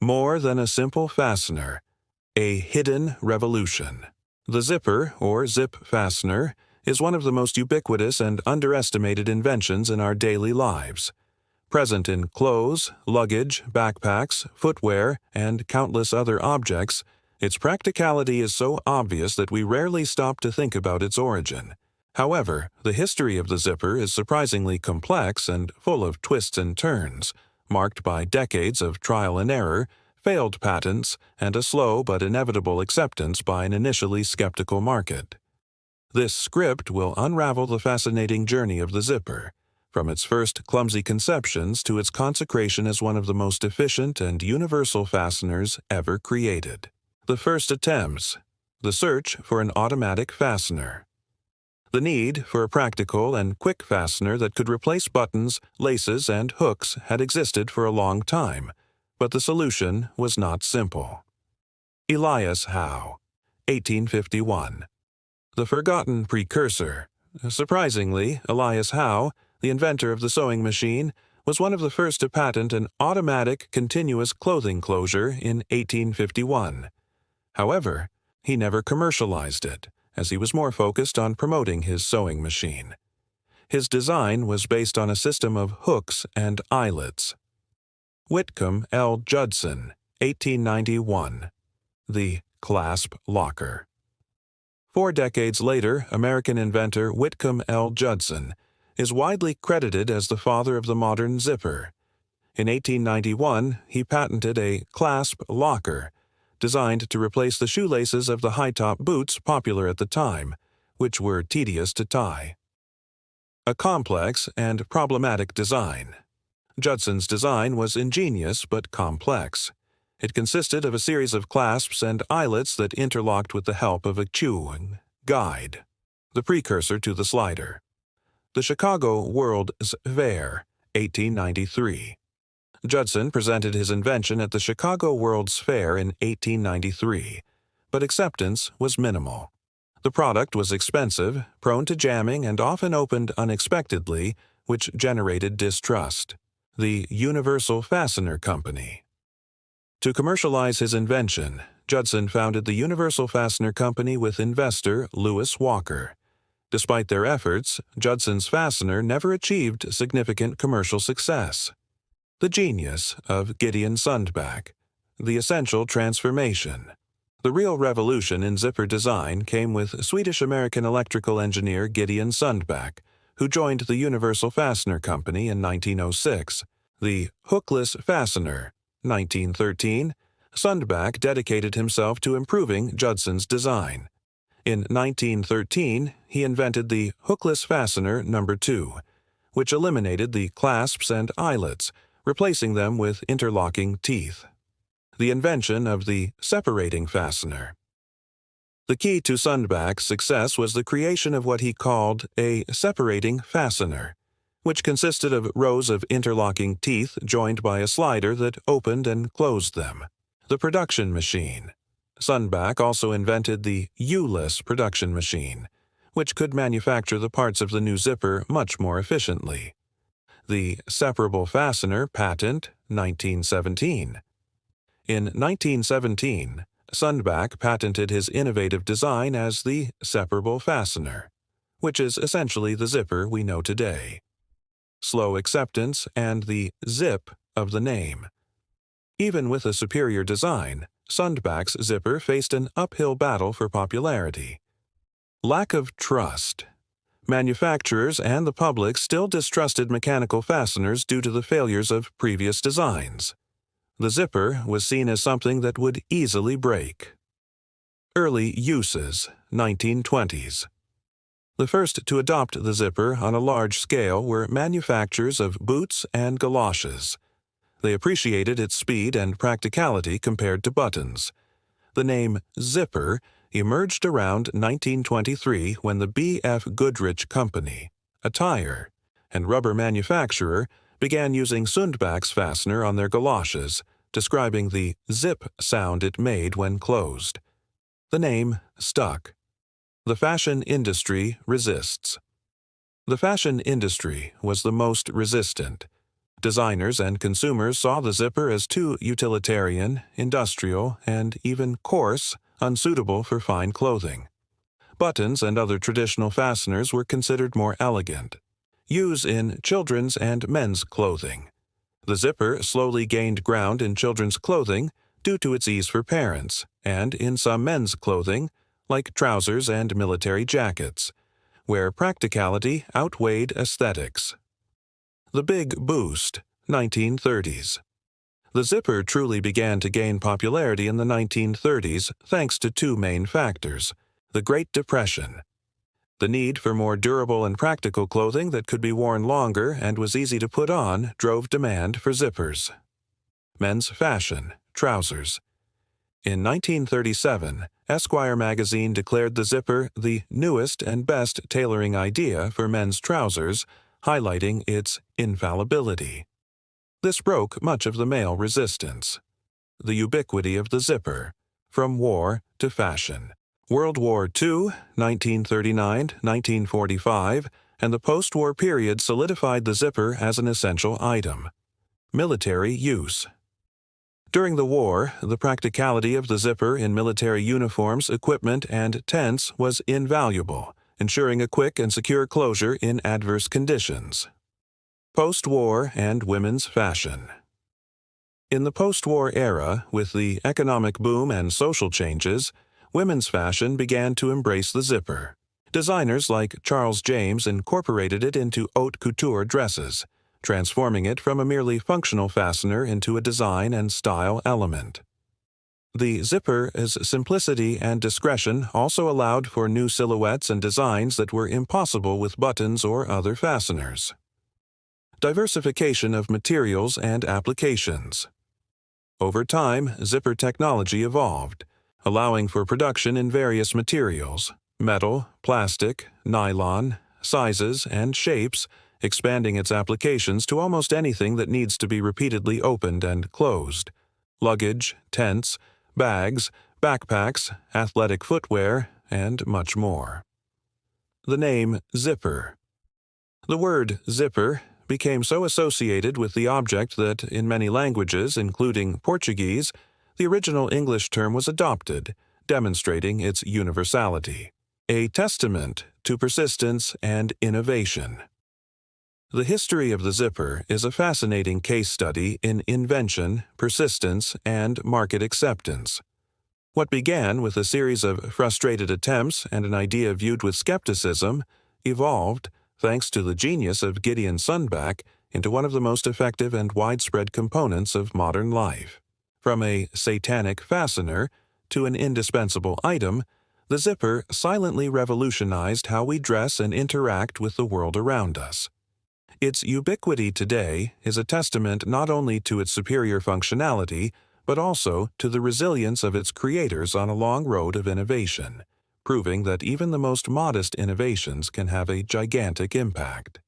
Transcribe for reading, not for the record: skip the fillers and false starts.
More than a simple fastener, a hidden revolution. The zipper, or zip fastener, is one of the most ubiquitous and underestimated inventions in our daily lives. Present in clothes, luggage, backpacks, footwear, and countless other objects, its practicality is so obvious that we rarely stop to think about its origin. However, the history of the zipper is surprisingly complex and full of twists and turns, marked by decades of trial and error, failed patents, and a slow but inevitable acceptance by an initially skeptical market. This script will unravel the fascinating journey of the zipper, from its first clumsy conceptions to its consecration as one of the most efficient and universal fasteners ever created. The first attempts. The search for an automatic fastener. The need for a practical and quick fastener that could replace buttons, laces, and hooks had existed for a long time, but the solution was not simple. Elias Howe, 1851. The forgotten precursor. Surprisingly, Elias Howe, the inventor of the sewing machine, was one of the first to patent an automatic continuous clothing closure in 1851. However, he never commercialized it, as he was more focused on promoting his sewing machine. His design was based on a system of hooks and eyelets. Whitcomb Judson, 1891. The clasp locker. 4 decades later, American inventor Whitcomb Judson is widely credited as the father of the modern zipper. In 1891, he patented a clasp locker, designed to replace the shoelaces of the high-top boots popular at the time, which were tedious to tie. A complex and problematic design. Judson's design was ingenious but complex. It consisted of a series of clasps and eyelets that interlocked with the help of a chewing guide, the precursor to the slider. The Chicago World's Fair, 1893. Judson presented his invention at the Chicago World's Fair in 1893, but acceptance was minimal. The product was expensive, prone to jamming, and often opened unexpectedly, which generated distrust. The Universal Fastener Company. To commercialize his invention, Judson founded the Universal Fastener Company with investor Lewis Walker. Despite their efforts, Judson's fastener never achieved significant commercial success. The genius of Gideon Sundback. The essential transformation. The real revolution in zipper design came with Swedish-American electrical engineer Gideon Sundback, who joined the Universal Fastener Company in 1906. The hookless fastener. 1913, Sundback dedicated himself to improving Judson's design. In 1913, he invented the hookless fastener No. 2, which eliminated the clasps and eyelets, replacing them with interlocking teeth. The invention of the separating fastener. The key to Sundback's success was the creation of what he called a separating fastener, which consisted of rows of interlocking teeth joined by a slider that opened and closed them. The production machine. Sundback also invented the U-less production machine, which could manufacture the parts of the new zipper much more efficiently. The separable fastener patent, 1917. In 1917, Sundback patented his innovative design as the separable fastener, which is essentially the zipper we know today. Slow acceptance and the zip of the name. Even with a superior design, Sundback's zipper faced an uphill battle for popularity. Lack of trust. Manufacturers and the public still distrusted mechanical fasteners due to the failures of previous designs. The zipper was seen as something that would easily break. Early uses, 1920s. The first to adopt the zipper on a large scale were manufacturers of boots and galoshes. They appreciated its speed and practicality compared to buttons. The name zipper emerged around 1923 when the B.F. Goodrich Company, a tire and rubber manufacturer, began using Sundback's fastener on their galoshes, describing the zip sound it made when closed. The name stuck. The fashion industry resists. The fashion industry was the most resistant. Designers and consumers saw the zipper as too utilitarian, industrial, and even coarse, unsuitable for fine clothing. Buttons and other traditional fasteners were considered more elegant. Use in children's and men's clothing. The zipper slowly gained ground in children's clothing due to its ease for parents, and in some men's clothing, like trousers and military jackets, where practicality outweighed aesthetics. The Big Boost, 1930s. The zipper truly began to gain popularity in the 1930s thanks to two main factors: the Great Depression. The need for more durable and practical clothing that could be worn longer and was easy to put on drove demand for zippers. Men's fashion, trousers. In 1937, Esquire magazine declared the zipper the newest and best tailoring idea for men's trousers, highlighting its infallibility. This broke much of the male resistance. The ubiquity of the zipper, from war to fashion. World War II, 1939-1945, and the post-war period solidified the zipper as an essential item. Military use. During the war, the practicality of the zipper in military uniforms, equipment, and tents was invaluable, ensuring a quick and secure closure in adverse conditions. Post-war and women's fashion. In the post-war era, with the economic boom and social changes, women's fashion began to embrace the zipper. Designers like Charles James incorporated it into haute couture dresses, transforming it from a merely functional fastener into a design and style element. The zipper's simplicity and discretion also allowed for new silhouettes and designs that were impossible with buttons or other fasteners. Diversification of materials and applications. Over time, zipper technology evolved, allowing for production in various materials: metal, plastic, nylon, sizes, and shapes, expanding its applications to almost anything that needs to be repeatedly opened and closed: luggage, tents, bags, backpacks, athletic footwear, and much more. The name zipper. The word zipper became so associated with the object that, in many languages, including Portuguese, the original English term was adopted, demonstrating its universality. A testament to persistence and innovation. The history of the zipper is a fascinating case study in invention, persistence, and market acceptance. What began with a series of frustrated attempts and an idea viewed with skepticism evolved, thanks to the genius of Gideon Sundback, into one of the most effective and widespread components of modern life. From a satanic fastener to an indispensable item, the zipper silently revolutionized how we dress and interact with the world around us. Its ubiquity today is a testament not only to its superior functionality, but also to the resilience of its creators on a long road of innovation, proving that even the most modest innovations can have a gigantic impact.